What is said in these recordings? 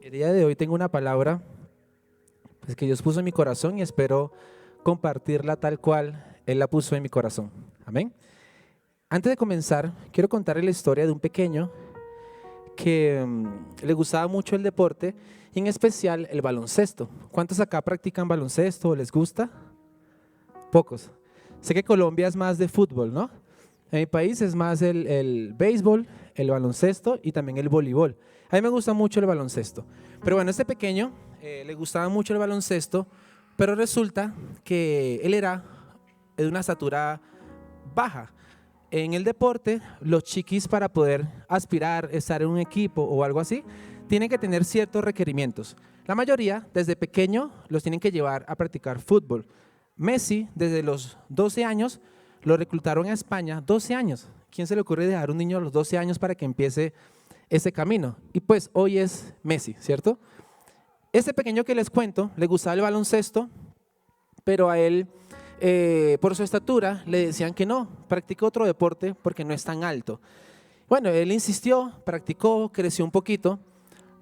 El día de hoy tengo una palabra pues, que Dios puso en mi corazón y espero compartirla tal cual Él la puso en mi corazón. Amén. Antes de comenzar, quiero contarles la historia de un pequeño que le gustaba mucho el deporte y en especial el baloncesto. ¿Cuántos acá practican baloncesto o les gusta? Pocos. Sé que Colombia es más de fútbol, ¿no? En mi país es más el béisbol, el baloncesto y también el voleibol. A mí me gusta mucho el baloncesto. Pero bueno, este pequeño le gustaba mucho el baloncesto, pero resulta que él era de una estatura baja. En el deporte, los chiquis para poder aspirar, estar en un equipo o algo así, tienen que tener ciertos requerimientos. La mayoría, desde pequeño, los tienen que llevar a practicar fútbol. Messi, desde los 12 años, lo reclutaron a España, 12 años. ¿Quién se le ocurre dejar un niño a los 12 años para que empiece ese camino? Y pues hoy es Messi, ¿cierto? Este pequeño que les cuento, le gustaba el baloncesto, pero a él, por su estatura, le decían que no, practique otro deporte porque no es tan alto. Bueno, él insistió, practicó, creció un poquito.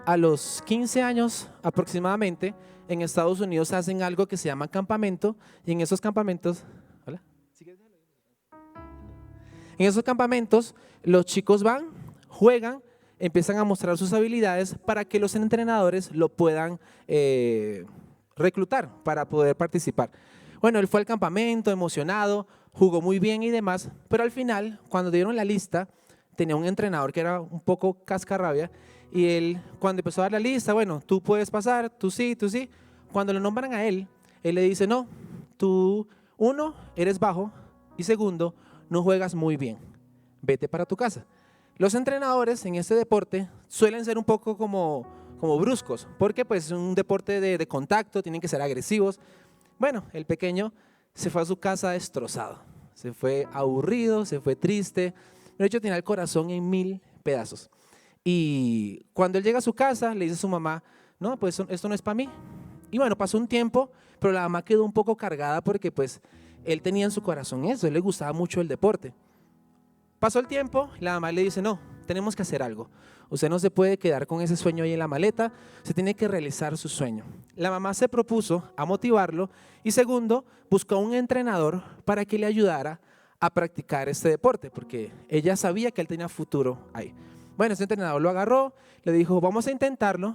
A los 15 años aproximadamente, en Estados Unidos hacen algo que se llama campamento, y en esos campamentos, ¿hola? En esos campamentos los chicos van, juegan, empiezan a mostrar sus habilidades para que los entrenadores lo puedan reclutar para poder participar. Bueno, él fue al campamento emocionado, jugó muy bien y demás, pero al final, cuando dieron la lista, tenía un entrenador que era un poco cascarrabia y él, cuando empezó a dar la lista, bueno, tú puedes pasar, tú sí, tú sí. Cuando lo nombran a él le dice, no, tú, uno, eres bajo y segundo, no juegas muy bien, vete para tu casa. Los entrenadores en este deporte suelen ser un poco como bruscos, porque pues es un deporte de contacto, tienen que ser agresivos. Bueno, el pequeño se fue a su casa destrozado, se fue aburrido, se fue triste, de hecho tenía el corazón en 1000 pedazos. Y cuando él llega a su casa, le dice a su mamá, no, pues esto no es para mí. Y bueno, pasó un tiempo, pero la mamá quedó un poco cargada porque pues él tenía en su corazón eso, él le gustaba mucho el deporte. Pasó el tiempo, la mamá le dice, no, tenemos que hacer algo. Usted no se puede quedar con ese sueño ahí en la maleta, usted tiene que realizar su sueño. La mamá se propuso a motivarlo y segundo, buscó un entrenador para que le ayudara a practicar este deporte, porque ella sabía que él tenía futuro ahí. Bueno, ese entrenador lo agarró, le dijo, vamos a intentarlo,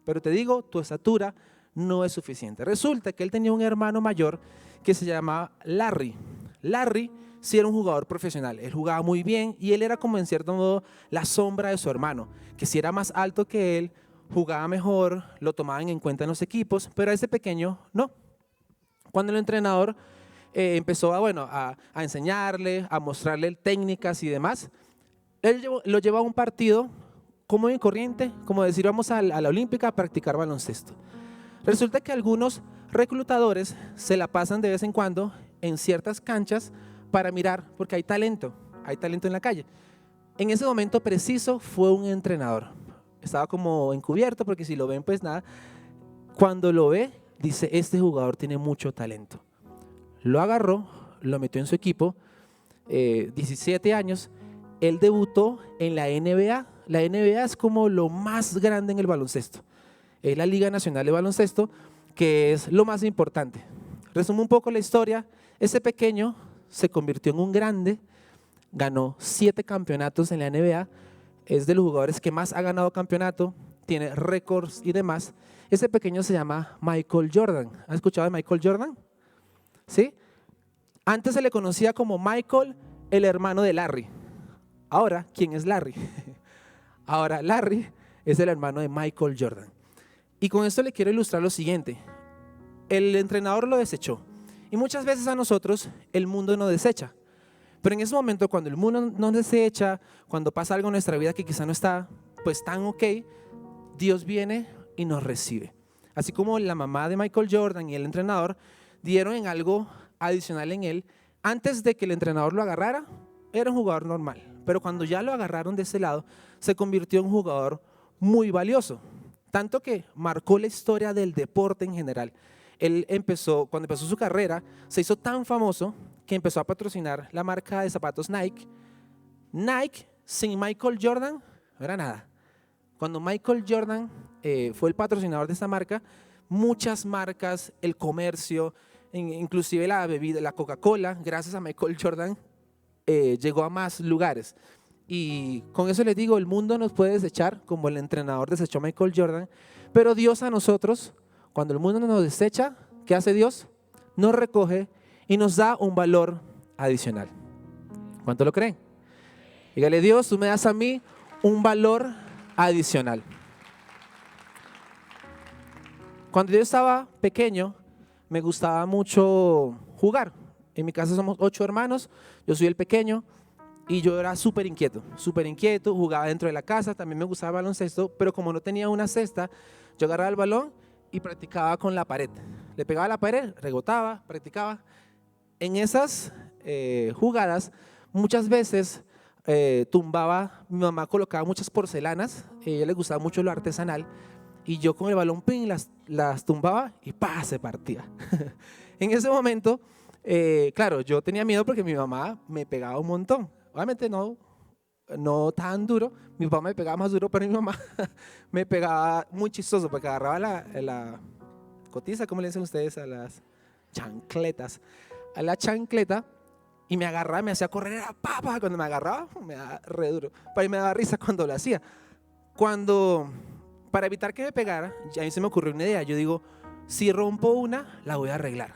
pero te digo, tu estatura no es suficiente. Resulta que él tenía un hermano mayor que se llamaba Larry. Larry sí era un jugador profesional, él jugaba muy bien y él era como en cierto modo la sombra de su hermano, que si era más alto que él, jugaba mejor, lo tomaban en cuenta en los equipos, pero a ese pequeño no. Cuando el entrenador empezó a enseñarle, a mostrarle técnicas y demás, él lo llevó a un partido común y corriente, como decir vamos a la Olímpica a practicar baloncesto. Resulta que algunos reclutadores se la pasan de vez en cuando en ciertas canchas para mirar, porque hay talento en la calle. En ese momento preciso fue un entrenador. Estaba como encubierto porque si lo ven pues nada. Cuando lo ve, dice, este jugador tiene mucho talento. Lo agarró, lo metió en su equipo, 17 años, él debutó en la NBA. La NBA es como lo más grande en el baloncesto. Es la Liga Nacional de Baloncesto, que es lo más importante. Resumo un poco la historia. Ese pequeño se convirtió en un grande, ganó 7 campeonatos en la NBA, es de los jugadores que más ha ganado campeonato, tiene récords y demás. Ese pequeño se llama Michael Jordan. ¿Has escuchado de Michael Jordan? ¿Sí? Antes se le conocía como Michael, el hermano de Larry. Ahora, ¿quién es Larry? Ahora Larry es el hermano de Michael Jordan. Y con esto le quiero ilustrar lo siguiente. El entrenador lo desechó. Y muchas veces a nosotros el mundo nos desecha. Pero en ese momento cuando el mundo nos desecha, cuando pasa algo en nuestra vida que quizá no está pues tan ok, Dios viene y nos recibe. Así como la mamá de Michael Jordan y el entrenador dieron en algo adicional en él, antes de que el entrenador lo agarrara, era un jugador normal. Pero cuando ya lo agarraron de ese lado, se convirtió en un jugador muy valioso. Tanto que marcó la historia del deporte en general. Él cuando empezó su carrera, se hizo tan famoso que empezó a patrocinar la marca de zapatos Nike. Nike sin Michael Jordan no era nada. Cuando Michael Jordan fue el patrocinador de esta marca, muchas marcas, el comercio, inclusive la bebida, la Coca-Cola, gracias a Michael Jordan, llegó a más lugares. Y con eso les digo, el mundo nos puede desechar, como el entrenador desechó a Michael Jordan, pero Dios a nosotros, cuando el mundo nos desecha, ¿qué hace Dios? Nos recoge y nos da un valor adicional. ¿Cuánto lo creen? Dígale, Dios, tú me das a mí un valor adicional. Cuando yo estaba pequeño, me gustaba mucho jugar. En mi casa somos 8 hermanos, yo soy el pequeño y yo era súper inquieto, jugaba dentro de la casa, también me gustaba el baloncesto, pero como no tenía una cesta, yo agarraba el balón y practicaba con la pared. Le pegaba a la pared, rebotaba, practicaba. En esas jugadas, muchas veces tumbaba, mi mamá colocaba muchas porcelanas, a ella le gustaba mucho lo artesanal, y yo con el balón pin las tumbaba y ¡pah! Se partía. En ese momento, claro, yo tenía miedo porque mi mamá me pegaba un montón. Obviamente no tan duro, mi papá me pegaba más duro, pero mi mamá me pegaba muy chistoso porque agarraba la cotiza, ¿cómo le dicen ustedes? A las chancletas. A la chancleta y me agarraba, me hacía correr, era papa. Cuando me agarraba, me daba re duro. Para mí me daba risa cuando lo hacía. Para evitar que me pegara, a mí se me ocurrió una idea. Yo digo, si rompo una, la voy a arreglar.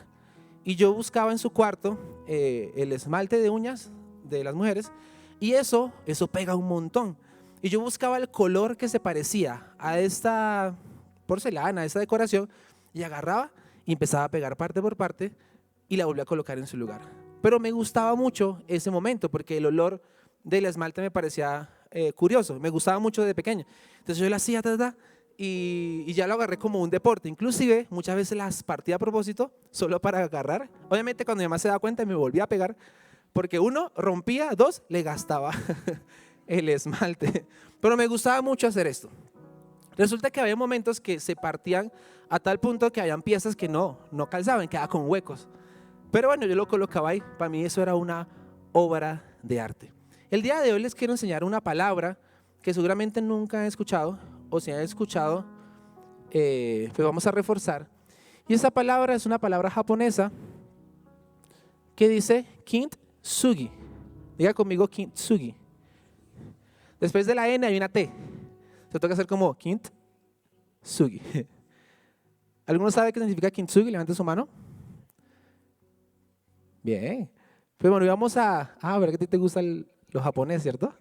Y yo buscaba en su cuarto el esmalte de uñas de las mujeres y eso pega un montón. Y yo buscaba el color que se parecía a esta porcelana, a esta decoración, y agarraba y empezaba a pegar parte por parte y la volví a colocar en su lugar. Pero me gustaba mucho ese momento porque el olor del esmalte me parecía curioso, me gustaba mucho de pequeño. Entonces yo lo hacía y ya lo agarré como un deporte. Inclusive muchas veces las partía a propósito solo para agarrar. Obviamente cuando mi mamá se daba cuenta me volvía a pegar porque 1, rompía, 2, le gastaba el esmalte. Pero me gustaba mucho hacer esto. Resulta que había momentos que se partían a tal punto que habían piezas que no calzaban, quedaban con huecos. Pero bueno, yo lo colocaba ahí. Para mí eso era una obra de arte. El día de hoy les quiero enseñar una palabra que seguramente nunca han escuchado, o si han escuchado, pues vamos a reforzar. Y esa palabra es una palabra japonesa que dice kintsugi. Diga conmigo kintsugi. Después de la N hay una T. Se toca hacer como kintsugi. ¿Alguno sabe qué significa kintsugi? Levante su mano. Bien. Pues bueno, vamos a ver que a ti te gusta lo japonés, ¿cierto?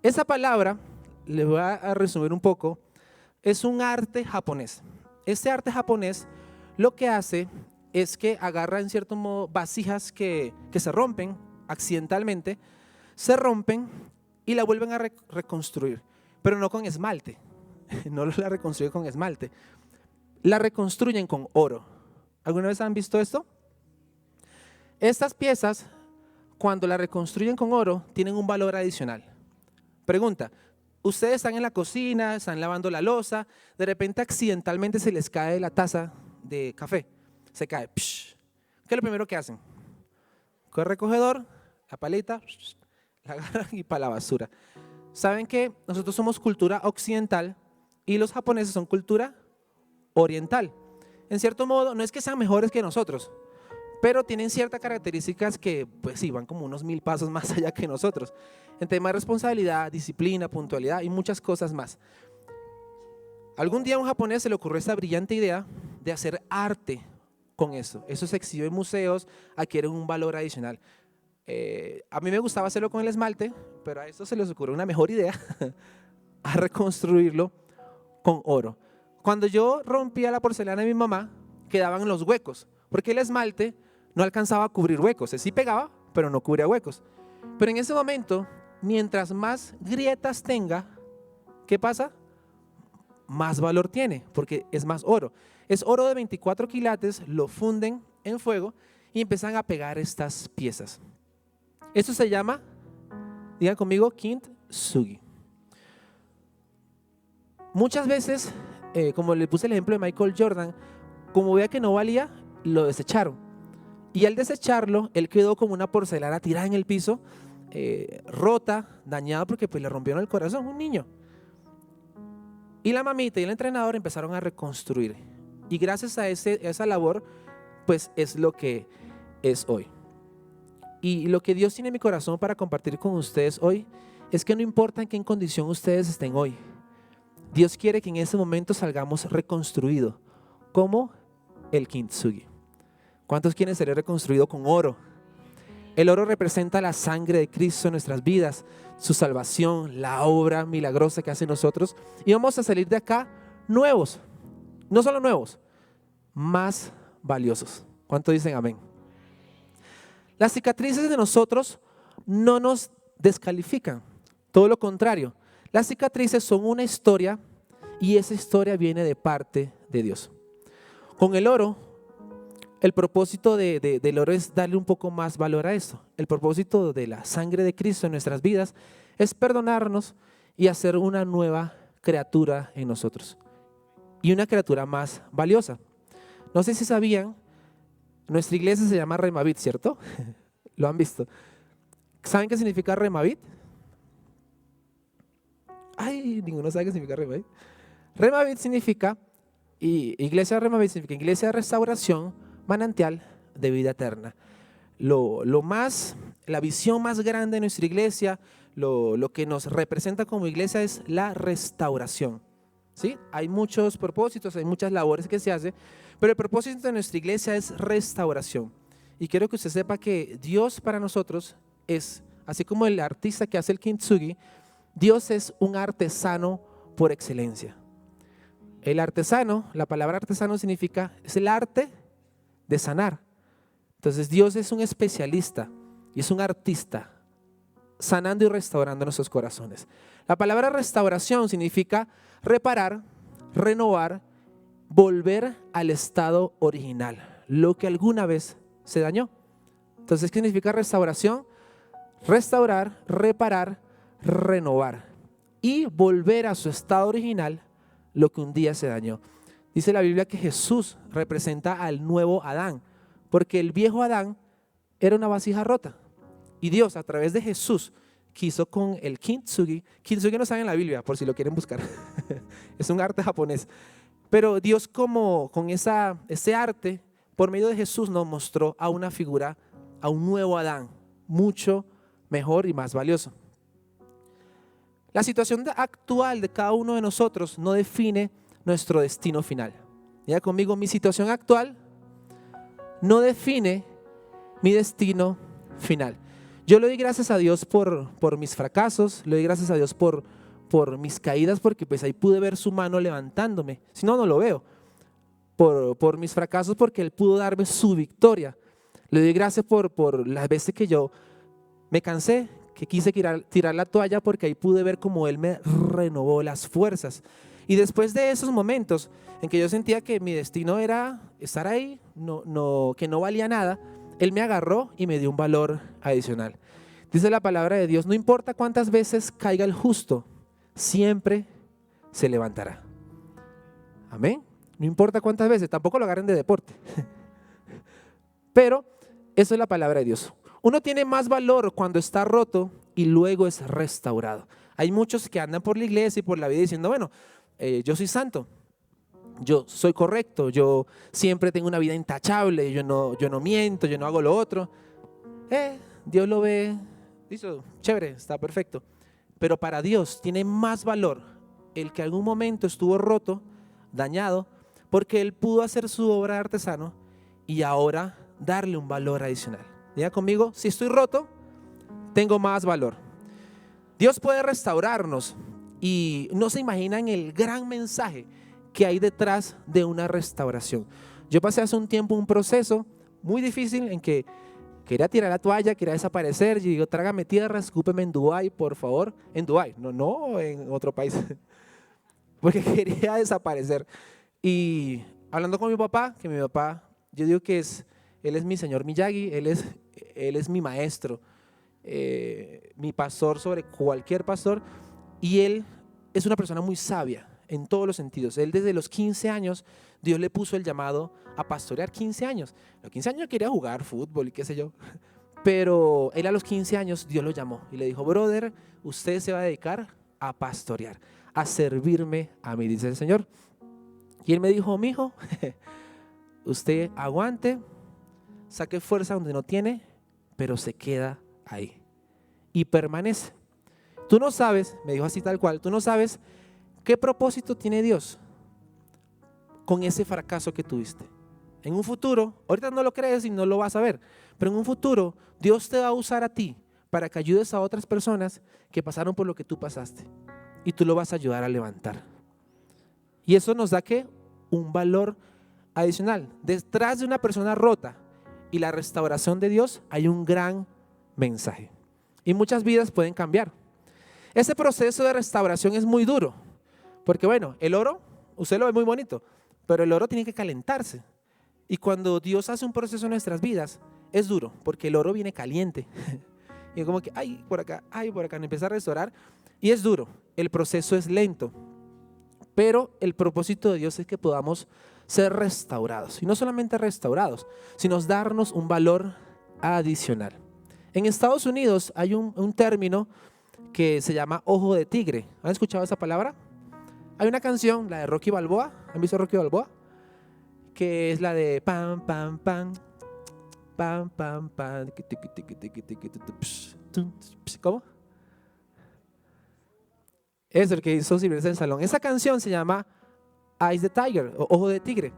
Esa palabra, les voy a resumir un poco, es un arte japonés. Este arte japonés lo que hace es que agarra en cierto modo vasijas que se rompen accidentalmente, se rompen y la vuelven a reconstruir, pero no con esmalte, no la reconstruyen con esmalte, la reconstruyen con oro. ¿Alguna vez han visto esto? Estas piezas, cuando la reconstruyen con oro, tienen un valor adicional. Pregunta, ustedes están en la cocina, están lavando la loza, de repente accidentalmente se les cae la taza de café, se cae. Psh. ¿Qué es lo primero que hacen? Con el recogedor, la paleta, la agarran y para la basura. ¿Saben que nosotros somos cultura occidental y los japoneses son cultura oriental? En cierto modo, no es que sean mejores que nosotros, pero tienen ciertas características que, pues sí, van como unos 1000 pasos más allá que nosotros. En temas de responsabilidad, disciplina, puntualidad y muchas cosas más. Algún día a un japonés se le ocurrió esta brillante idea de hacer arte con eso. Eso se exhibe en museos, adquiere un valor adicional. A mí me gustaba hacerlo con el esmalte, pero a esto se les ocurrió una mejor idea, a reconstruirlo con oro. Cuando yo rompía la porcelana de mi mamá, quedaban los huecos, porque el esmalte no alcanzaba a cubrir huecos. Sí pegaba, pero no cubría huecos. Pero en ese momento, mientras más grietas tenga, ¿qué pasa? Más valor tiene, porque es más oro. Es oro de 24 quilates, lo funden en fuego y empiezan a pegar estas piezas. Esto se llama, digan conmigo, kintsugi. Muchas veces, como le puse el ejemplo de Michael Jordan, como veía que no valía, lo desecharon. Y al desecharlo, él quedó como una porcelana tirada en el piso, rota, dañada porque pues le rompieron el corazón, un niño. Y la mamita y el entrenador empezaron a reconstruir. Y gracias a esa labor, pues es lo que es hoy. Y lo que Dios tiene en mi corazón para compartir con ustedes hoy es que no importa en qué condición ustedes estén hoy, Dios quiere que en ese momento salgamos reconstruidos, como el kintsugi. ¿Cuántos quieren ser reconstruidos con oro? El oro representa la sangre de Cristo en nuestras vidas, su salvación, la obra milagrosa que hace en nosotros. Y vamos a salir de acá nuevos, no solo nuevos, más valiosos. ¿Cuántos dicen amén? Las cicatrices de nosotros no nos descalifican, todo lo contrario. Las cicatrices son una historia y esa historia viene de parte de Dios. Con el oro, el propósito del oro es darle un poco más valor a esto. El propósito de la sangre de Cristo en nuestras vidas es perdonarnos y hacer una nueva criatura en nosotros. Y una criatura más valiosa. No sé si sabían, nuestra iglesia se llama Remavit, ¿cierto? ¿Lo han visto? ¿Saben qué significa Remavit? Ay, ninguno sabe qué significa Remavit. Remavit significa, iglesia Remavit significa iglesia de restauración, manantial de vida eterna. La visión más grande de nuestra iglesia, lo que nos representa como iglesia es la restauración. ¿Sí? Hay muchos propósitos, hay muchas labores que se hacen, pero el propósito de nuestra iglesia es restauración. Y quiero que usted sepa que Dios para nosotros es, así como el artista que hace el kintsugi, Dios es un artesano por excelencia. El artesano, la palabra artesano significa, es el arte de sanar. Entonces Dios es un especialista y es un artista sanando y restaurando nuestros corazones. La palabra restauración significa reparar, renovar, volver al estado original, lo que alguna vez se dañó. Entonces, ¿qué significa restauración? Restaurar, reparar, renovar y volver a su estado original lo que un día se dañó. Dice la Biblia que Jesús representa al nuevo Adán, porque el viejo Adán era una vasija rota. Y Dios, a través de Jesús, quiso con el kintsugi. Kintsugi no está en la Biblia, por si lo quieren buscar. Es un arte japonés. Pero Dios con ese arte, por medio de Jesús, nos mostró a una figura, a un nuevo Adán, mucho mejor y más valioso. La situación actual de cada uno de nosotros no define nuestro destino final. Diga conmigo, mi situación actual no define mi destino final. Yo le doy gracias a Dios por mis fracasos, le doy gracias a Dios por mis caídas, porque pues ahí pude ver su mano levantándome. Si no, no lo veo. Por mis fracasos, porque Él pudo darme su victoria. Le doy gracias por las veces que yo me cansé, que quise tirar la toalla, porque ahí pude ver cómo Él me renovó las fuerzas. Y después de esos momentos en que yo sentía que mi destino era estar ahí, que no valía nada, Él me agarró y me dio un valor adicional. Dice la palabra de Dios, no importa cuántas veces caiga el justo, siempre se levantará. Amén. No importa cuántas veces, tampoco lo agarren de deporte. Pero eso es la palabra de Dios. Uno tiene más valor cuando está roto y luego es restaurado. Hay muchos que andan por la iglesia y por la vida diciendo, bueno, yo soy santo, yo soy correcto, yo siempre tengo una vida intachable, yo no miento, yo no hago lo otro. Dios lo ve, dice, chévere, está perfecto. Pero para Dios tiene más valor el que algún momento estuvo roto, dañado, porque Él pudo hacer su obra de artesano y ahora darle un valor adicional. Diga conmigo, si estoy roto, tengo más valor. Dios puede restaurarnos y no se imaginan el gran mensaje que hay detrás de una restauración. Yo pasé hace un tiempo un proceso muy difícil en que quería tirar la toalla, quería desaparecer. Y digo, trágame tierra, escúpeme en Dubái, por favor. En Dubái, no en otro país. Porque quería desaparecer. Y hablando con mi papá, que mi papá, yo digo que él es mi señor Miyagi, él es mi maestro, mi pastor sobre cualquier pastor. Y él es una persona muy sabia en todos los sentidos. Él desde los 15 años, Dios le puso el llamado a pastorear. 15 años. A los 15 años quería jugar fútbol y qué sé yo. Pero él a los 15 años, Dios lo llamó y le dijo, brother, usted se va a dedicar a pastorear, a servirme a mí, dice el Señor. Y él me dijo, mijo, usted aguante, saque fuerza donde no tiene, pero se queda ahí y permanece. Tú no sabes, me dijo así tal cual, tú no sabes qué propósito tiene Dios con ese fracaso que tuviste. En un futuro, ahorita no lo crees y no lo vas a ver, pero en un futuro Dios te va a usar a ti para que ayudes a otras personas que pasaron por lo que tú pasaste y tú lo vas a ayudar a levantar. Y eso nos da ¿qué? Un valor adicional. Detrás de una persona rota y la restauración de Dios hay un gran mensaje. Y muchas vidas pueden cambiar. Ese proceso de restauración es muy duro. Porque bueno, el oro, usted lo ve muy bonito, pero el oro tiene que calentarse. Y cuando Dios hace un proceso en nuestras vidas, es duro, porque el oro viene caliente. Y es como que, ay, por acá, no empieza a restaurar. Y es duro, el proceso es lento. Pero el propósito de Dios es que podamos ser restaurados. Y no solamente restaurados, sino darnos un valor adicional. En Estados Unidos hay un término que se llama ojo de tigre. ¿Han escuchado esa palabra? Hay una canción, la de Rocky Balboa. ¿Han visto Rocky Balboa? Que es la de pam, pam, pam, pam, pam, pam. ¿Cómo? Es el que hizo Silvestre Stallone. Esa canción se llama Eyes the Tiger, o Ojo de Tigre.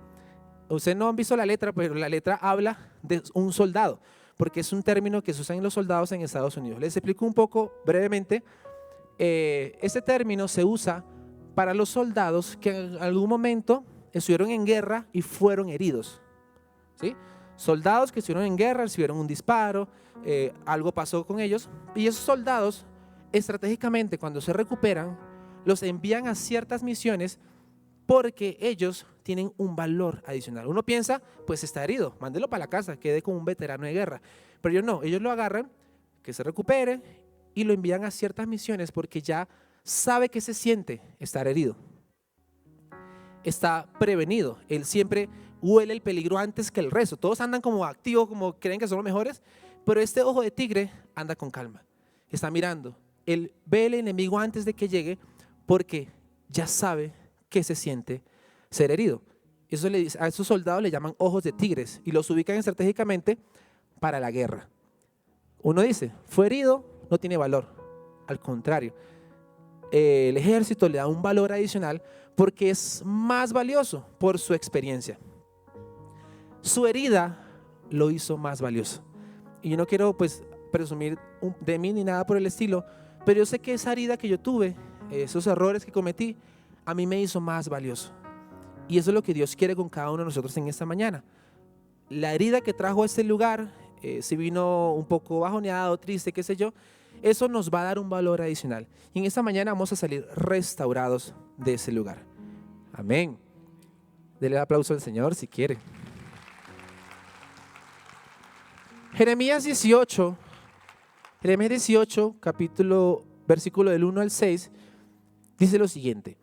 Ustedes no han visto la letra, pero la letra habla de un soldado, porque es un término que se usa en los soldados en Estados Unidos. Les explico un poco brevemente. Este término se usa para los soldados que en algún momento estuvieron en guerra y fueron heridos. ¿Sí? Soldados que estuvieron en guerra, recibieron un disparo, algo pasó con ellos, y esos soldados estratégicamente cuando se recuperan los envían a ciertas misiones porque ellos tienen un valor adicional. Uno piensa, pues está herido, mándelo para la casa, quede como un veterano de guerra. Pero ellos no, ellos lo agarran, que se recupere y lo envían a ciertas misiones porque ya sabe que se siente estar herido. Está prevenido, él siempre huele el peligro antes que el resto. Todos andan como activos, como creen que son los mejores, pero este ojo de tigre anda con calma, está mirando. Él ve el enemigo antes de que llegue porque ya sabe que se siente ser herido. Eso le dice, a esos soldados le llaman ojos de tigres y los ubican estratégicamente para la guerra. Uno dice, fue herido, no tiene valor. Al contrario, el ejército le da un valor adicional porque es más valioso por su experiencia. Su herida lo hizo más valioso. Y yo no quiero pues presumir de mí ni nada por el estilo, pero yo sé que esa herida que yo tuve, esos errores que cometí, a mí me hizo más valioso. Y eso es lo que Dios quiere con cada uno de nosotros en esta mañana. La herida que trajo a este lugar, si vino un poco bajoneado, triste, qué sé yo, eso nos va a dar un valor adicional. Y en esta mañana vamos a salir restaurados de ese lugar. Amén. Dele el aplauso al Señor si quiere. Jeremías 18, capítulo, versículo del 1 al 6, dice lo siguiente.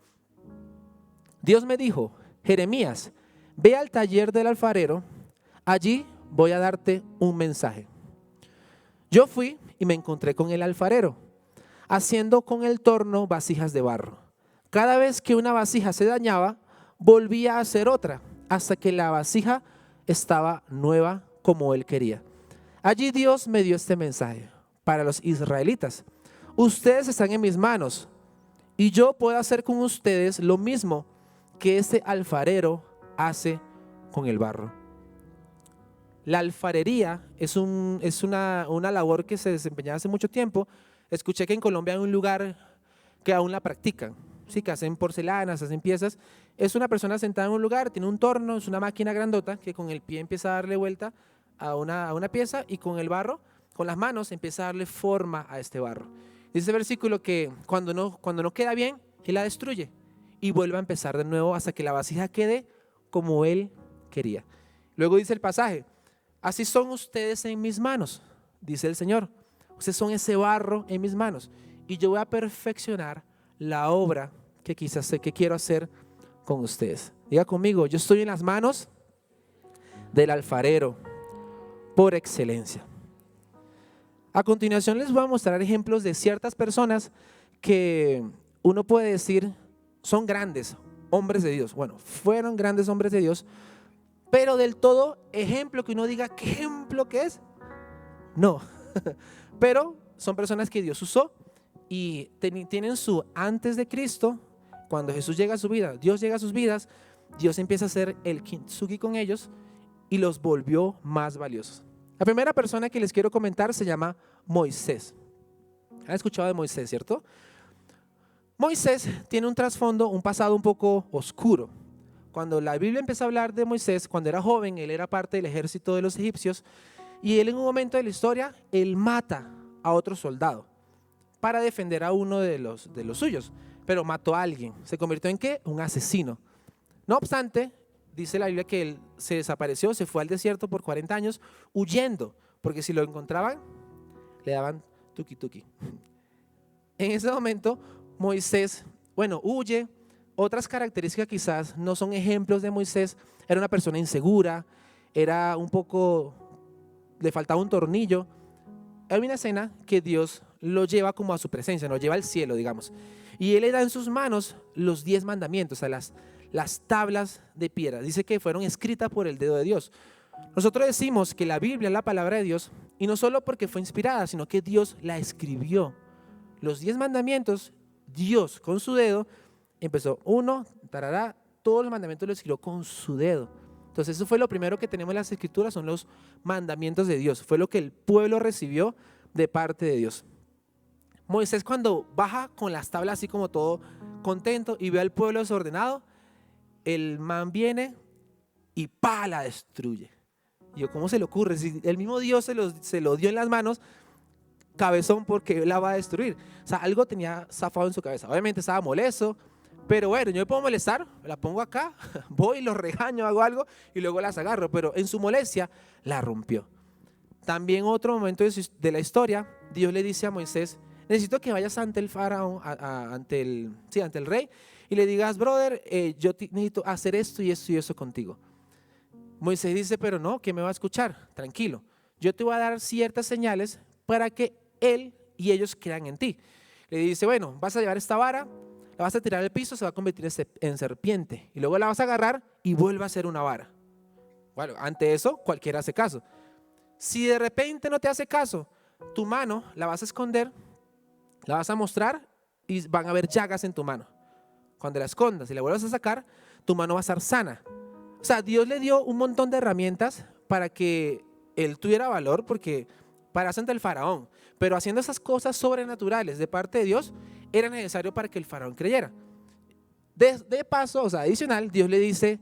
Dios me dijo, Jeremías, ve al taller del alfarero, allí voy a darte un mensaje. Yo fui y me encontré con el alfarero, haciendo con el torno vasijas de barro. Cada vez que una vasija se dañaba, volvía a hacer otra, hasta que la vasija estaba nueva como él quería. Allí Dios me dio este mensaje para los israelitas. Ustedes están en mis manos y yo puedo hacer con ustedes lo mismo que ese alfarero hace con el barro. La alfarería es una labor que se desempeñaba hace mucho tiempo. Escuché que en Colombia hay un lugar que aún la practican, sí, que hacen porcelanas, hacen piezas. Es una persona sentada en un lugar, tiene un torno, es una máquina grandota que con el pie empieza a darle vuelta a una pieza y con el barro, con las manos, empieza a darle forma a este barro. Dice el versículo que cuando no queda bien, él la destruye y vuelve a empezar de nuevo hasta que la vasija quede como él quería. Luego dice el pasaje, así son ustedes en mis manos, dice el Señor. Ustedes son ese barro en mis manos y yo voy a perfeccionar la obra que quiero hacer con ustedes. Diga conmigo, yo estoy en las manos del alfarero por excelencia. A continuación les voy a mostrar ejemplos de ciertas personas que uno puede decir son grandes hombres de Dios. Bueno, fueron grandes hombres de Dios, pero del todo ejemplo que uno diga, ¿qué ejemplo que es? No, pero son personas que Dios usó y tienen su antes de Cristo. Cuando Jesús llega a su vida, Dios llega a sus vidas, Dios empieza a hacer el kintsugi con ellos y los volvió más valiosos. La primera persona que les quiero comentar se llama Moisés. ¿Han escuchado de Moisés, cierto? Moisés tiene un trasfondo, un pasado un poco oscuro. Cuando la Biblia empieza a hablar de Moisés, cuando era joven, él era parte del ejército de los egipcios y él en un momento de la historia, él mata a otro soldado para defender a uno de los suyos, pero mató a alguien. ¿Se convirtió en qué? Un asesino. No obstante, dice la Biblia que él se desapareció, se fue al desierto por 40 años huyendo, porque si lo encontraban, le daban tuki tuki. En ese momento, Moisés, huye. Otras características quizás no son ejemplos de Moisés. Era una persona insegura, era un poco, le faltaba un tornillo. Hay una escena que Dios lo lleva como a su presencia, lo lleva al cielo, digamos. Y él le da en sus manos los 10 mandamientos, o sea, las tablas de piedra. Dice que fueron escritas por el dedo de Dios. Nosotros decimos que la Biblia es la palabra de Dios, y no solo porque fue inspirada, sino que Dios la escribió. Los 10 mandamientos, Dios con su dedo empezó todos los mandamientos los escribió con su dedo. Entonces eso fue lo primero que tenemos en las escrituras, son los mandamientos de Dios. Fue lo que el pueblo recibió de parte de Dios. Moisés cuando baja con las tablas así como todo contento y ve al pueblo desordenado, el man viene y la destruye. Y yo, ¿cómo se le ocurre? Si el mismo Dios se lo dio en las manos, cabezón, porque la va a destruir. O sea, algo tenía zafado en su cabeza. Obviamente estaba molesto, pero bueno, yo me puedo molestar, la pongo acá, voy, los regaño, hago algo y luego las agarro, pero en su molestia la rompió. También otro momento de la historia, Dios le dice a Moisés, necesito que vayas ante el faraón, ante el rey, y le digas, brother, yo necesito hacer esto y esto y eso contigo. Moisés dice, pero no, ¿quién me va a escuchar? Tranquilo, yo te voy a dar ciertas señales para que él y ellos crean en ti. Le dice, bueno, vas a llevar esta vara, la vas a tirar al piso, se va a convertir en serpiente, y luego la vas a agarrar y vuelve a ser una vara. Bueno, ante eso cualquiera hace caso. Si de repente no te hace caso, tu mano la vas a esconder, la vas a mostrar y van a haber llagas en tu mano. Cuando la escondas y la vuelvas a sacar, tu mano va a estar sana. O sea, Dios le dio un montón de herramientas para que él tuviera valor, porque pararse ante el faraón, pero haciendo esas cosas sobrenaturales de parte de Dios, era necesario para que el faraón creyera. De paso, o sea, adicional, Dios le dice,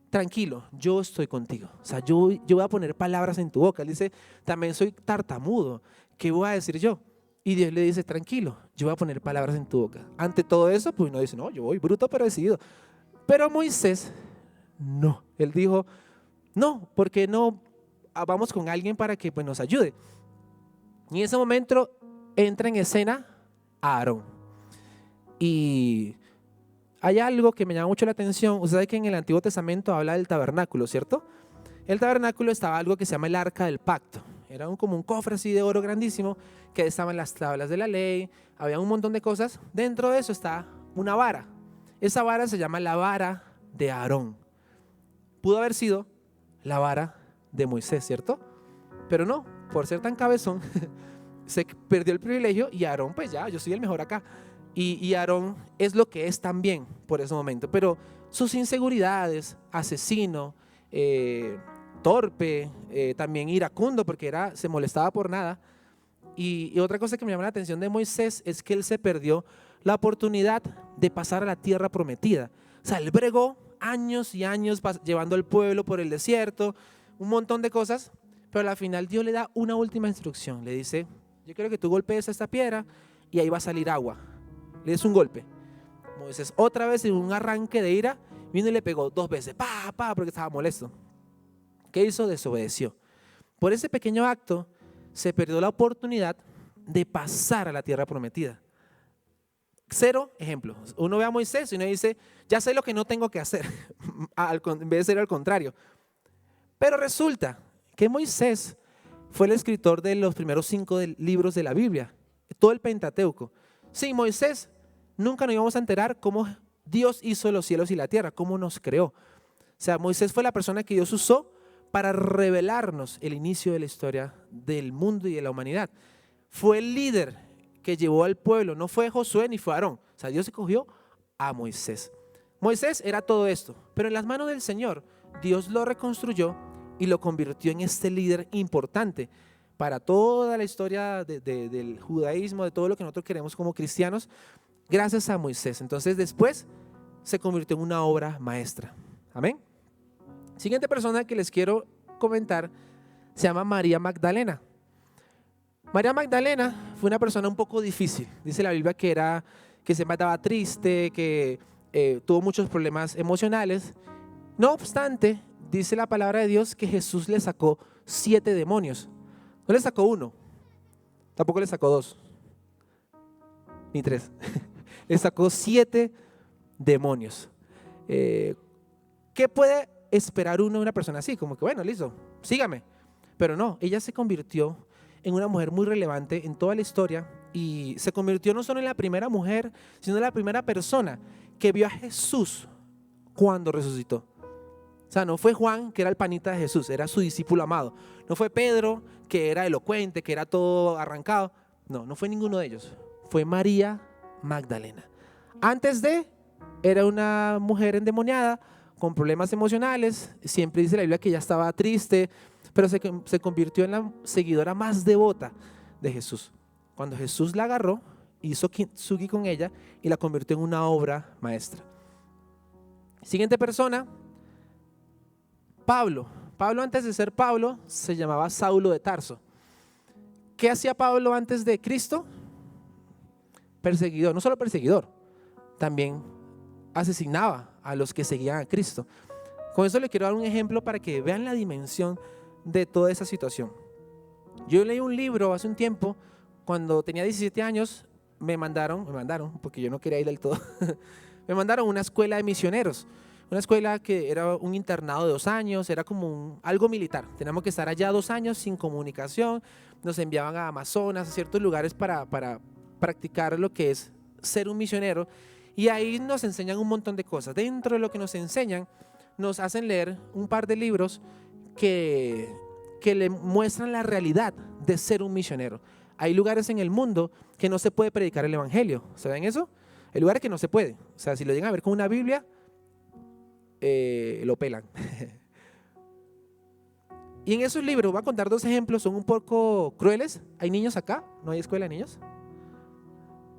tranquilo, yo estoy contigo. O sea, yo voy a poner palabras en tu boca. Él dice, también soy tartamudo, ¿qué voy a decir yo? Y Dios le dice, tranquilo, yo voy a poner palabras en tu boca. Ante todo eso, pues uno dice, no, yo voy bruto pero decidido. Pero Moisés, no. Él dijo, no, porque no vamos con alguien para que pues, nos ayude. Y en ese momento entra en escena Aarón. Y hay algo que me llama mucho la atención. Usted sabe que en el Antiguo Testamento habla del tabernáculo, ¿cierto? El tabernáculo estaba algo que se llama el arca del pacto. Era como un cofre así de oro grandísimo, que estaban las tablas de la ley, había un montón de cosas. Dentro de eso está una vara. Esa vara se llama la vara de Aarón. Pudo haber sido la vara de Moisés, ¿cierto? Pero no, por ser tan cabezón, se perdió el privilegio y Aarón, pues ya, yo soy el mejor acá. Y Aarón es lo que es también por ese momento, pero sus inseguridades, asesino, torpe, también iracundo, porque se molestaba por nada. Y otra cosa que me llama la atención de Moisés es que él se perdió la oportunidad de pasar a la tierra prometida. O sea, él bregó años y años llevando al pueblo por el desierto, un montón de cosas, pero al final Dios le da una última instrucción. Le dice, yo quiero que tú golpees esta piedra y ahí va a salir agua. Le des un golpe. Moisés otra vez en un arranque de ira vino y le pegó 2 veces, porque estaba molesto. ¿Qué hizo? Desobedeció. Por ese pequeño acto se perdió la oportunidad de pasar a la tierra prometida. 0 ejemplo. Uno ve a Moisés y uno dice, ya sé lo que no tengo que hacer, en vez de ser al contrario. Pero resulta que Moisés fue el escritor de los primeros 5 libros de la Biblia, todo el Pentateuco. Sin Moisés nunca nos íbamos a enterar cómo Dios hizo los cielos y la tierra, cómo nos creó. O sea, Moisés fue la persona que Dios usó para revelarnos el inicio de la historia del mundo y de la humanidad. Fue el líder que llevó al pueblo, no fue Josué ni fue Aarón. O sea, Dios escogió a Moisés. Moisés era todo esto, pero en las manos del Señor, Dios lo reconstruyó y lo convirtió en este líder importante para toda la historia del judaísmo, de todo lo que nosotros queremos como cristianos, gracias a Moisés. Entonces después se convirtió en una obra maestra. Amén. Siguiente persona que les quiero comentar se llama María Magdalena. María Magdalena fue una persona un poco difícil. Dice la Biblia que se mataba triste, que tuvo muchos problemas emocionales. No obstante, dice la palabra de Dios que Jesús le sacó 7 demonios. No le sacó 1, tampoco le sacó 2, ni 3. Le sacó 7 demonios. ¿Qué puede esperar uno de una persona así? Como que bueno, listo, sígame. Pero no, ella se convirtió en una mujer muy relevante en toda la historia y se convirtió no solo en la primera mujer, sino en la primera persona que vio a Jesús cuando resucitó. O sea, no fue Juan, que era el panita de Jesús, era su discípulo amado. No fue Pedro, que era elocuente, que era todo arrancado. No, no fue ninguno de ellos. Fue María Magdalena. Antes era una mujer endemoniada, con problemas emocionales. Siempre dice la Biblia que ella estaba triste, pero se convirtió en la seguidora más devota de Jesús. Cuando Jesús la agarró, hizo kintsugi con ella y la convirtió en una obra maestra. Siguiente persona, Pablo. Pablo, antes de ser Pablo, se llamaba Saulo de Tarso. ¿Qué hacía Pablo antes de Cristo? Perseguidor, no solo perseguidor, también asesinaba a los que seguían a Cristo. Con eso le quiero dar un ejemplo para que vean la dimensión de toda esa situación. Yo leí un libro hace un tiempo, cuando tenía 17 años, me mandaron, porque yo no quería ir del todo, me mandaron a una escuela de misioneros, una escuela que era un internado de 2 años, era como algo militar. Teníamos que estar allá 2 años sin comunicación, nos enviaban a Amazonas, a ciertos lugares para practicar lo que es ser un misionero, y ahí nos enseñan un montón de cosas. Dentro de lo que nos enseñan, nos hacen leer un par de libros que le muestran la realidad de ser un misionero. Hay lugares en el mundo que no se puede predicar el evangelio. ¿Saben eso? Hay lugares que no se puede. O sea, si lo llegan a ver con una Biblia, lo pelan. Y en esos libros, voy a contar 2 ejemplos, son un poco crueles. ¿Hay niños acá? ¿No hay escuela de niños?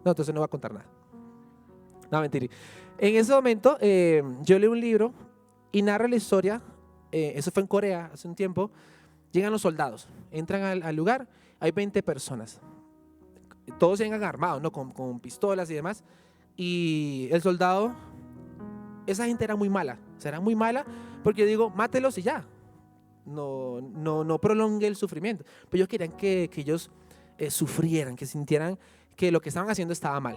No, entonces no voy a contar nada. No, mentira. En ese momento, yo leí un libro y narra la historia. Eso fue en Corea hace un tiempo. Llegan los soldados, entran al lugar, hay 20 personas. Todos llegan armados, ¿no? Con pistolas y demás. Y el soldado, esa gente era muy mala. O sea, era muy mala porque yo digo, mátelos y ya. No prolongue el sufrimiento. Pero ellos querían que ellos sufrieran, que sintieran que lo que estaban haciendo estaba mal.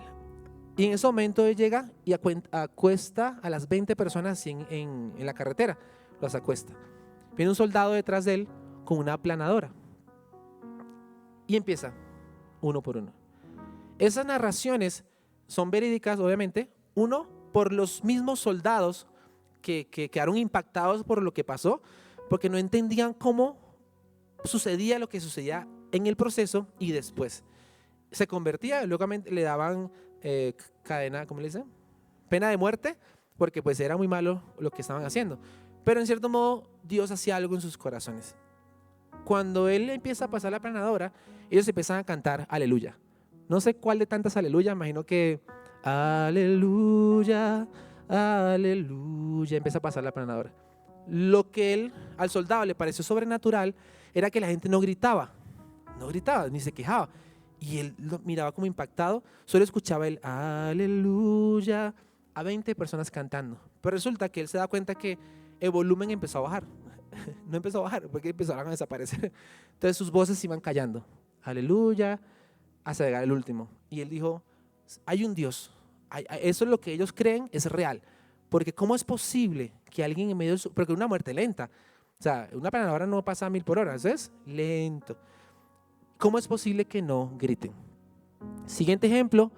Y en ese momento él llega y acuesta a las 20 personas en la carretera. Los acuesta. Viene un soldado detrás de él con una aplanadora. Y empieza uno por uno. Esas narraciones son verídicas, obviamente. Uno, por los mismos soldados que quedaron impactados por lo que pasó, porque no entendían cómo sucedía lo que sucedía en el proceso y después. Se convertía, luego le daban cadena, ¿cómo le dicen? Pena de muerte, porque pues era muy malo lo que estaban haciendo. Pero en cierto modo Dios hacía algo en sus corazones. Cuando él empieza a pasar la aplanadora, ellos empiezan a cantar aleluya. No sé cuál de tantas aleluya, imagino que aleluya, aleluya, empieza a pasar la aplanadora. Lo que al soldado le pareció sobrenatural era que la gente no gritaba, ni se quejaba. Y él lo miraba como impactado, solo escuchaba el aleluya a 20 personas cantando. Pero resulta que él se da cuenta que el volumen empezó a bajar. No empezó a bajar, porque empezaron a desaparecer. Entonces sus voces iban callando. Aleluya, hasta llegar el último. Y él dijo, hay un Dios. Eso es lo que ellos creen, es real. Porque ¿cómo es posible que alguien en medio de porque una muerte lenta, o sea, una aplanadora no pasa a 1000 por hora, eso es lento. ¿Cómo es posible que no griten? Siguiente ejemplo,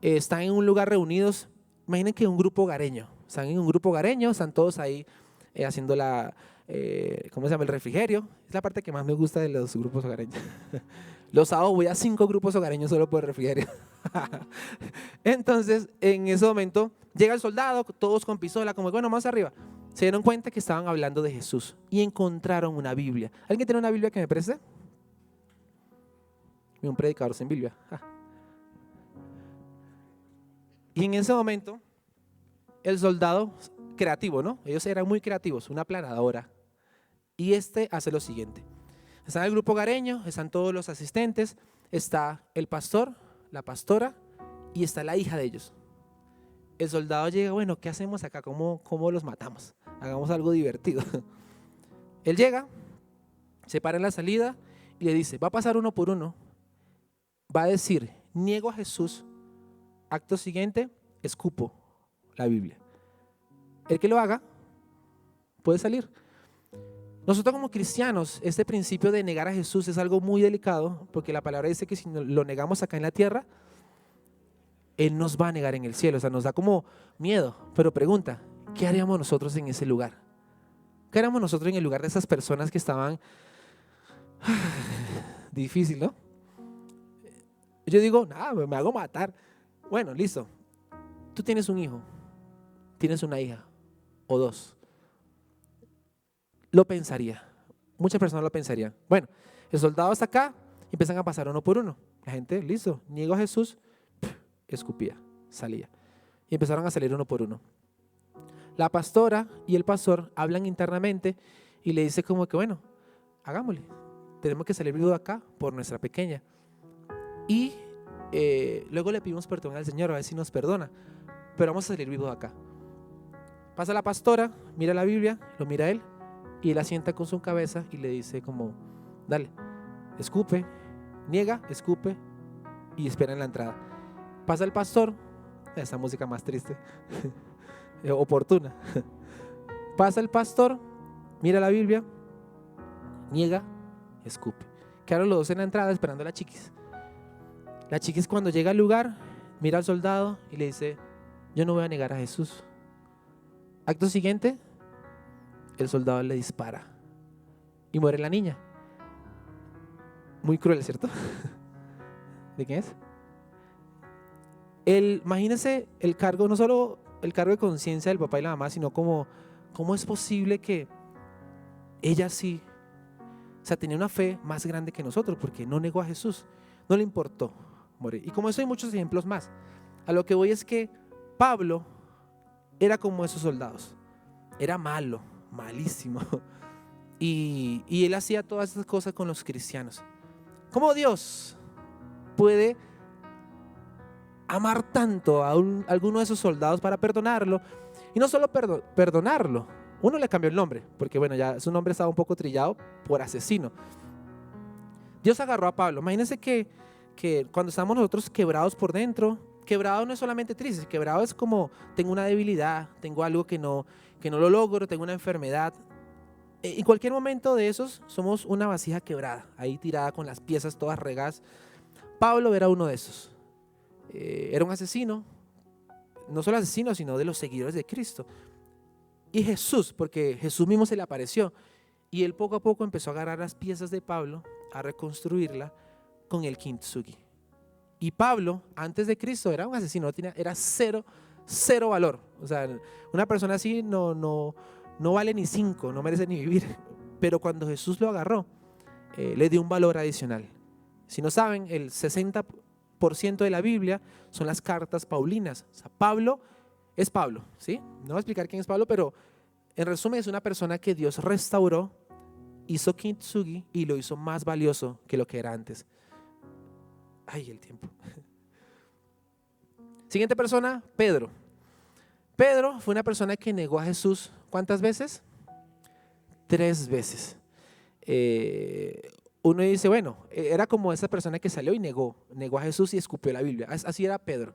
están en un lugar reunidos Imaginen que un grupo hogareño, están en un grupo hogareño, están todos ahí haciendo ¿cómo se llama? El refrigerio. Es la parte que más me gusta de los grupos hogareños. Los sábados voy a 5 grupos hogareños solo por el refrigerio. Entonces, en ese momento, llega el soldado, todos con pistola, como bueno, más arriba. Se dieron cuenta que estaban hablando de Jesús y encontraron una Biblia. ¿Alguien tiene una Biblia que me preste? Un predicador sin Biblia. Y en ese momento, el soldado creativo, ¿no? Ellos eran muy creativos, una planadora. Y hace lo siguiente. Está el grupo hogareño, están todos los asistentes, está el pastor, la pastora y está la hija de ellos. El soldado llega, bueno, ¿qué hacemos acá? ¿Cómo los matamos? Hagamos algo divertido. Él llega, se para en la salida y le dice, va a pasar uno por uno, va a decir, niego a Jesús, acto siguiente, escupo la Biblia. El que lo haga puede salir. Nosotros como cristianos, este principio de negar a Jesús es algo muy delicado, porque la palabra dice que si lo negamos acá en la tierra, Él nos va a negar en el cielo. O sea, nos da como miedo. Pero pregunta, ¿qué haríamos nosotros en ese lugar? ¿Qué haríamos nosotros en el lugar de esas personas que estaban? Difícil, ¿no? Yo digo, nada, me hago matar. Bueno, listo. Tú tienes un hijo, tienes una hija o dos. Lo pensaría. Muchas personas lo pensarían. Bueno, el soldado está acá y empiezan a pasar uno por uno. La gente, listo, niego a Jesús, escupía, salía. Y empezaron a salir uno por uno. La pastora y el pastor hablan internamente y le dice como que, bueno, hagámosle. Tenemos que salir vivo de acá por nuestra pequeña. Y luego le pedimos perdón al Señor, a ver si nos perdona. Pero vamos a salir vivos de acá. Pasa la pastora, mira la Biblia, lo mira él. Y él asienta con su cabeza y le dice como, dale, escupe, niega, escupe y espera en la entrada. Pasa el pastor, esa música más triste, oportuna. Pasa el pastor, mira la Biblia, niega, escupe. Quedaron los dos en la entrada esperando a la chiquis. La chiquis cuando llega al lugar, mira al soldado y le dice, yo no voy a negar a Jesús. Acto siguiente, el soldado le dispara y muere la niña. Muy cruel, ¿cierto? ¿De quién es? Imagínense el cargo, no solo el cargo de conciencia del papá y la mamá, sino cómo es posible que ella sí, o sea, tenía una fe más grande que nosotros, porque no negó a Jesús, no le importó morir. Y como eso hay muchos ejemplos más. A lo que voy es que Pablo era como esos soldados, era malo, malísimo. Y él hacía todas esas cosas con los cristianos. ¿Cómo Dios puede amar tanto a alguno de esos soldados para perdonarlo? Y no solo perdonarlo, uno le cambió el nombre, porque bueno, ya su nombre estaba un poco trillado por asesino. Dios agarró a Pablo. Imagínense que cuando estamos nosotros quebrados por dentro, quebrado no es solamente triste, quebrado es como tengo una debilidad, tengo algo que no lo logro, tengo una enfermedad. En cualquier momento de esos somos una vasija quebrada, ahí tirada con las piezas todas regadas. Pablo era uno de esos. Era un asesino, no solo asesino, sino de los seguidores de Cristo. Y Jesús, porque Jesús mismo se le apareció, y él poco a poco empezó a agarrar las piezas de Pablo, a reconstruirla con el kintsugi. Y Pablo, antes de Cristo, era un asesino, era cero valor. O sea, una persona así no vale ni 5, no merece ni vivir. Pero cuando Jesús lo agarró, le dio un valor adicional. Si no saben, el 60% de la Biblia son las cartas paulinas. O sea, Pablo es Pablo, ¿sí? No voy a explicar quién es Pablo, pero en resumen es una persona que Dios restauró, hizo kintsugi y lo hizo más valioso que lo que era antes. Ay, el tiempo. Siguiente persona, Pedro. Pedro fue una persona que negó a Jesús, ¿cuántas veces? 3 veces. Uno dice, bueno, era como esa persona que salió y negó a Jesús y escupió la Biblia. Así era Pedro.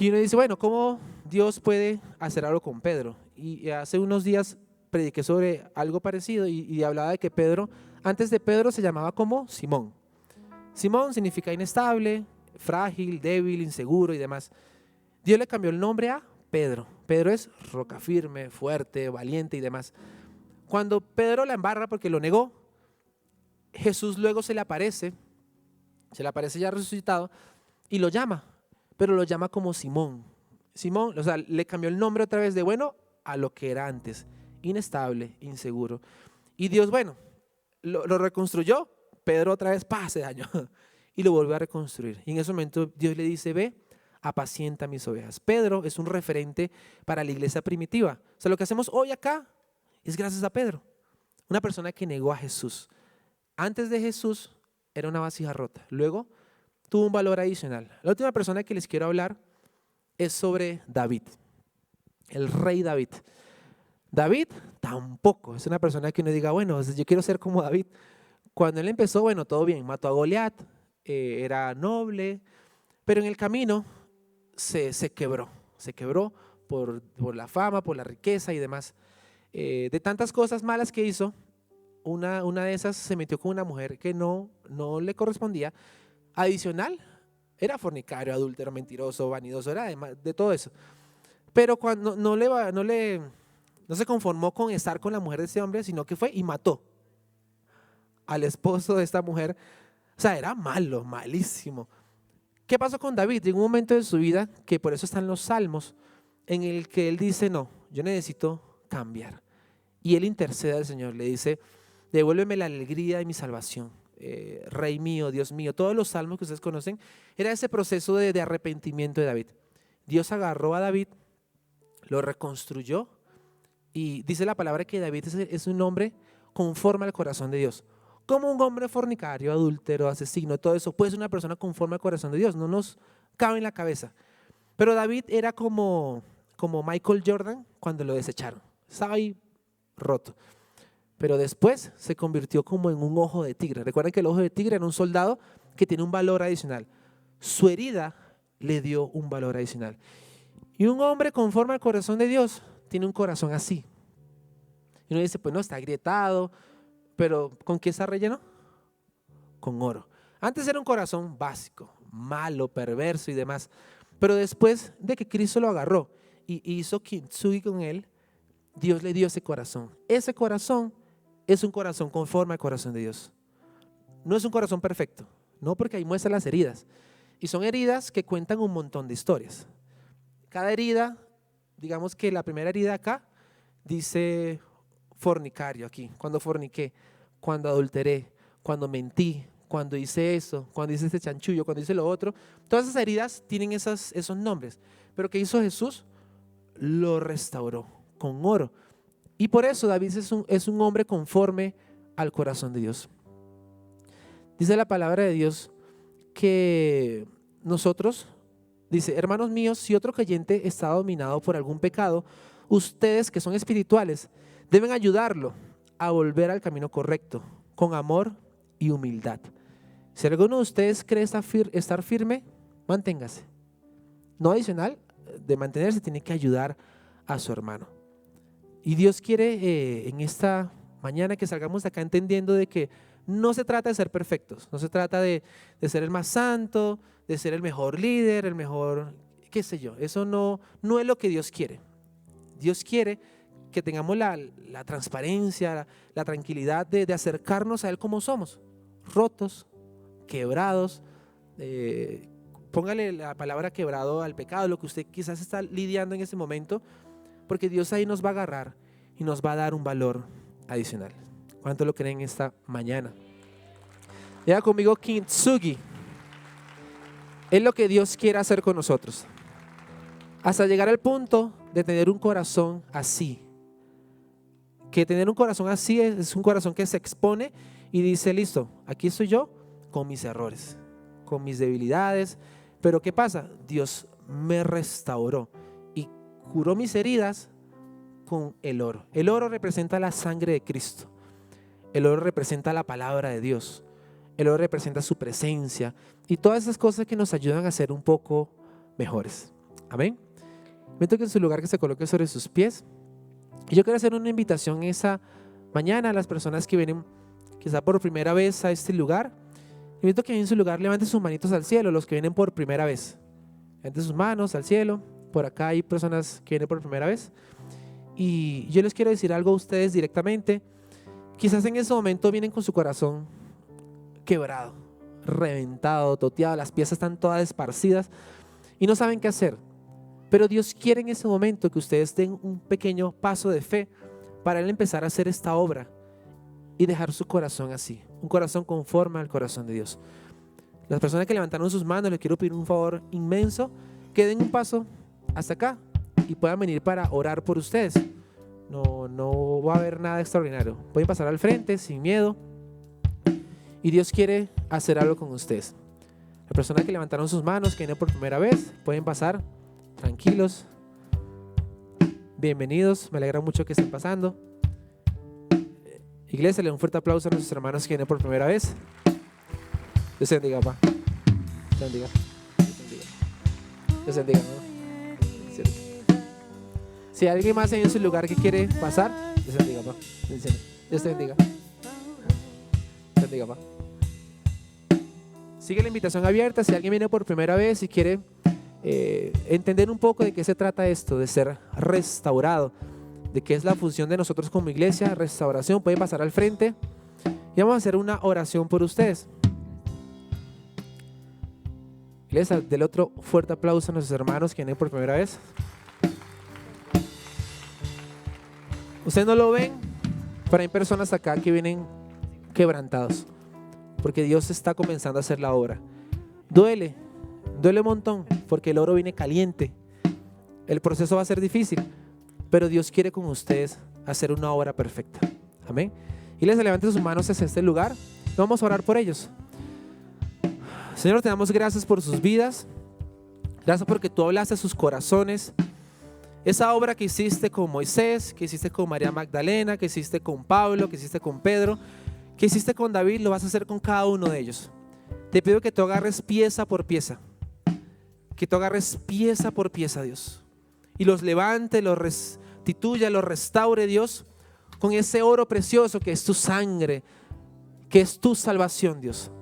Y uno dice, bueno, ¿cómo Dios puede hacer algo con Pedro? Y hace unos días prediqué sobre algo parecido y hablaba de que Pedro, antes de Pedro se llamaba como Simón. Simón significa inestable, frágil, débil, inseguro y demás. Dios le cambió el nombre a Pedro. Pedro es roca firme, fuerte, valiente y demás. Cuando Pedro la embarra porque lo negó, Jesús luego se le aparece ya resucitado y lo llama, pero lo llama como Simón. Simón, o sea, le cambió el nombre otra vez de bueno a lo que era antes, inestable, inseguro. Y Dios, bueno, lo reconstruyó, Pedro otra vez se dañó y lo volvió a reconstruir. Y en ese momento Dios le dice, ve, apacienta mis ovejas. Pedro es un referente para la iglesia primitiva. O sea, lo que hacemos hoy acá es gracias a Pedro, una persona que negó a Jesús. Antes de Jesús era una vasija rota, luego tuvo un valor adicional. La última persona que les quiero hablar es sobre David, el rey David. David tampoco es una persona que uno diga, bueno, yo quiero ser como David. Cuando él empezó, bueno, todo bien, mató a Goliat, era noble, pero en el camino se quebró por la fama, por la riqueza y demás. De tantas cosas malas que hizo, una de esas se metió con una mujer que no le correspondía. Adicional, era fornicario, adúltero, mentiroso, vanidoso, era de todo eso. Pero cuando no se conformó con estar con la mujer de ese hombre, sino que fue y mató al esposo de esta mujer. O sea, era malo, malísimo. ¿Qué pasó con David? Llegó un momento de su vida, que por eso están los salmos, en el que él dice, no, yo necesito cambiar. Y él intercede al Señor, le dice, devuélveme la alegría de mi salvación. Rey mío, Dios mío. Todos los salmos que ustedes conocen, era ese proceso de arrepentimiento de David. Dios agarró a David, lo reconstruyó y dice la palabra que David es un hombre conforme al corazón de Dios. Como un hombre fornicario, adúltero, asesino, todo eso puede ser una persona conforme al corazón de Dios, no nos cabe en la cabeza. Pero David era como Michael Jordan cuando lo desecharon, estaba ahí roto. Pero después se convirtió como en un ojo de tigre. Recuerden que el ojo de tigre era un soldado que tiene un valor adicional. Su herida le dio un valor adicional. Y un hombre conforme al corazón de Dios tiene un corazón así. Y uno dice, pues no, está agrietado, pero ¿con qué está relleno? Con oro. Antes era un corazón básico, malo, perverso y demás. Pero después de que Cristo lo agarró y hizo kintsugi con él, Dios le dio ese corazón. Ese corazón es un corazón conforme al corazón de Dios. No es un corazón perfecto, no, porque ahí muestran las heridas. Y son heridas que cuentan un montón de historias. Cada herida, digamos que la primera herida acá, dice fornicario aquí, cuando forniqué, cuando adulteré, cuando mentí, cuando hice eso, cuando hice este chanchullo, cuando hice lo otro. Todas esas heridas tienen esos nombres. Pero ¿qué hizo Jesús? Lo restauró con oro. Y por eso David es un hombre conforme al corazón de Dios. Dice la palabra de Dios que nosotros, dice, hermanos míos, si otro creyente está dominado por algún pecado, ustedes que son espirituales deben ayudarlo a volver al camino correcto, con amor y humildad. Si alguno de ustedes cree estar firme, manténgase. No adicional, de mantenerse tiene que ayudar a su hermano. Y Dios quiere en esta mañana que salgamos de acá entendiendo de que no se trata de ser perfectos, no se trata de ser el más santo, de ser el mejor líder, el mejor, qué sé yo. Eso no es lo que Dios quiere. Dios quiere que tengamos la transparencia, la tranquilidad de acercarnos a Él como somos, rotos, quebrados. Póngale la palabra quebrado al pecado, lo que usted quizás está lidiando en ese momento, porque Dios ahí nos va a agarrar y nos va a dar un valor adicional. ¿Cuánto lo creen esta mañana? Diga conmigo, kintsugi. Es lo que Dios quiere hacer con nosotros. Hasta llegar al punto de tener un corazón así. Que tener un corazón así es un corazón que se expone y dice, listo, aquí estoy yo con mis errores, con mis debilidades. Pero ¿qué pasa? Dios me restauró y curó mis heridas con el oro. El oro representa la sangre de Cristo. El oro representa la palabra de Dios. El oro representa su presencia y todas esas cosas que nos ayudan a ser un poco mejores. Amén. Me toca en su lugar que se coloque sobre sus pies. Y yo quiero hacer una invitación esa mañana a las personas que vienen quizá por primera vez a este lugar. Invito a que en su lugar levanten sus manitos al cielo, los que vienen por primera vez. Levanten sus manos al cielo por acá hay personas que vienen por primera vez. Y yo les quiero decir algo a ustedes directamente. Quizás en ese momento vienen con su corazón quebrado, reventado, toteado, las piezas están todas esparcidas y no saben qué hacer. Pero Dios quiere en ese momento que ustedes den un pequeño paso de fe para Él empezar a hacer esta obra y dejar su corazón así, un corazón conforme al corazón de Dios. Las personas que levantaron sus manos, les quiero pedir un favor inmenso, que den un paso hasta acá y puedan venir para orar por ustedes. No va a haber nada extraordinario. Pueden pasar al frente sin miedo y Dios quiere hacer algo con ustedes. Las personas que levantaron sus manos, que vienen por primera vez, pueden pasar tranquilos. Bienvenidos, me alegra mucho que estén pasando. Iglesia, le doy un fuerte aplauso a nuestros hermanos que vienen por primera vez. Dios te bendiga, papá. Dios te bendiga. Dios te bendiga, ¿no? Si hay alguien más en su lugar que quiere pasar, Dios te bendiga, papá. Dios te bendiga. Dios te bendiga, papá. Sigue la invitación abierta. Si alguien viene por primera vez y quiere entender un poco de qué se trata esto, de ser restaurado, de qué es la función de nosotros como iglesia, restauración, puede pasar al frente y vamos a hacer una oración por ustedes. Iglesia, del otro fuerte aplauso a nuestros hermanos que vienen por primera vez. Ustedes no lo ven, pero hay personas acá que vienen quebrantados, porque Dios está comenzando a hacer la obra. Duele un montón, porque el oro viene caliente. El proceso va a ser difícil, pero Dios quiere con ustedes hacer una obra perfecta. Amén. Y les levanten sus manos hacia este lugar. Vamos a orar por ellos. Señor, te damos gracias por sus vidas. Gracias porque tú hablaste a sus corazones. Esa obra que hiciste con Moisés, que hiciste con María Magdalena, que hiciste con Pablo, que hiciste con Pedro, que hiciste con David, lo vas a hacer con cada uno de ellos. Te pido que tú agarres pieza por pieza. Que tú agarres pieza por pieza, Dios. Y los levante, los restituya, los restaure, Dios, con ese oro precioso que es tu sangre, que es tu salvación, Dios.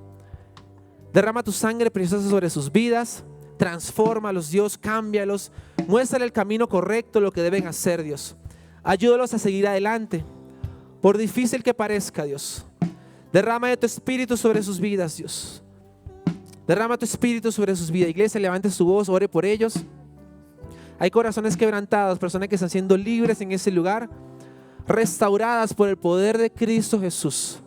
Derrama tu sangre preciosa sobre sus vidas, transfórmalos, Dios, cámbialos, muéstrale el camino correcto, lo que deben hacer, Dios. Ayúdalos a seguir adelante, por difícil que parezca, Dios. Derrama de tu espíritu sobre sus vidas, Dios. Derrama tu espíritu sobre sus vidas. Iglesia, levante su voz, ore por ellos. Hay corazones quebrantados, personas que están siendo libres en ese lugar, restauradas por el poder de Cristo Jesús.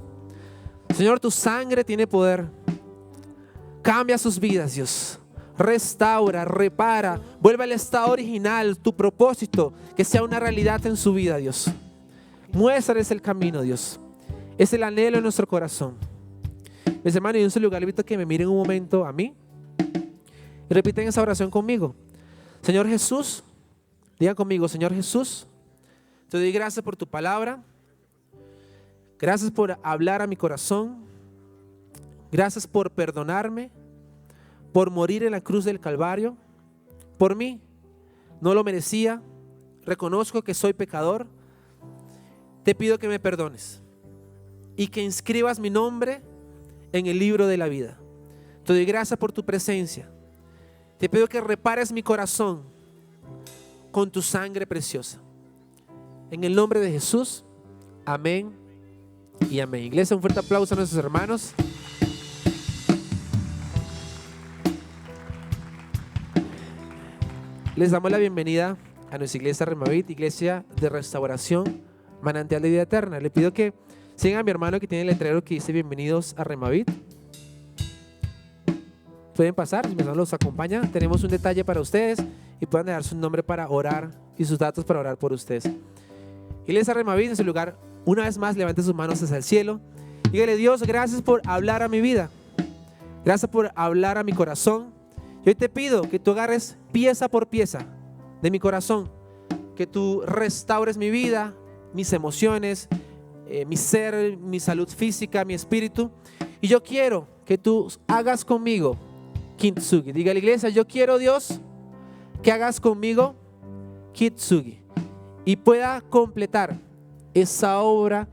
Señor, tu sangre tiene poder. Cambia sus vidas, Dios. Restaura, repara, vuelve al estado original, tu propósito, que sea una realidad en su vida, Dios. Muéstrales el camino, Dios. Es el anhelo de nuestro corazón. Mis hermanos, y en su lugar, invito a que me miren un momento a mí y repiten esa oración conmigo. Señor Jesús, digan conmigo: Señor Jesús, te doy gracias por tu palabra. Gracias por hablar a mi corazón. Gracias por perdonarme, por morir en la cruz del Calvario. Por mí, no lo merecía. Reconozco que soy pecador. Te pido que me perdones y que inscribas mi nombre en el libro de la vida. Te doy gracias por tu presencia. Te pido que repares mi corazón con tu sangre preciosa. En el nombre de Jesús, amén y amén. Iglesia, un fuerte aplauso a nuestros hermanos. Les damos la bienvenida a nuestra iglesia Remavit, iglesia de restauración, manantial de vida eterna. Le pido que sigan a mi hermano que tiene el letrero que dice bienvenidos a Remavit. Pueden pasar, si mi hermano los acompaña. Tenemos un detalle para ustedes y pueden dejar su nombre para orar y sus datos para orar por ustedes. Iglesia Remavit, en su lugar, una vez más, levante sus manos hacia el cielo. Dígale: Dios, gracias por hablar a mi vida. Gracias por hablar a mi corazón. Y hoy te pido que tú agarres pieza por pieza de mi corazón, que tú restaures mi vida, mis emociones, mi ser, mi salud física, mi espíritu. Y yo quiero que tú hagas conmigo Kintsugi. Diga a la iglesia: yo quiero, Dios, que hagas conmigo Kintsugi y pueda completar esa obra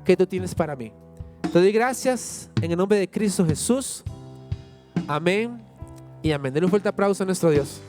que tú tienes para mí. Te doy gracias en el nombre de Cristo Jesús. Amén y amén. Den un fuerte aplauso a nuestro Dios.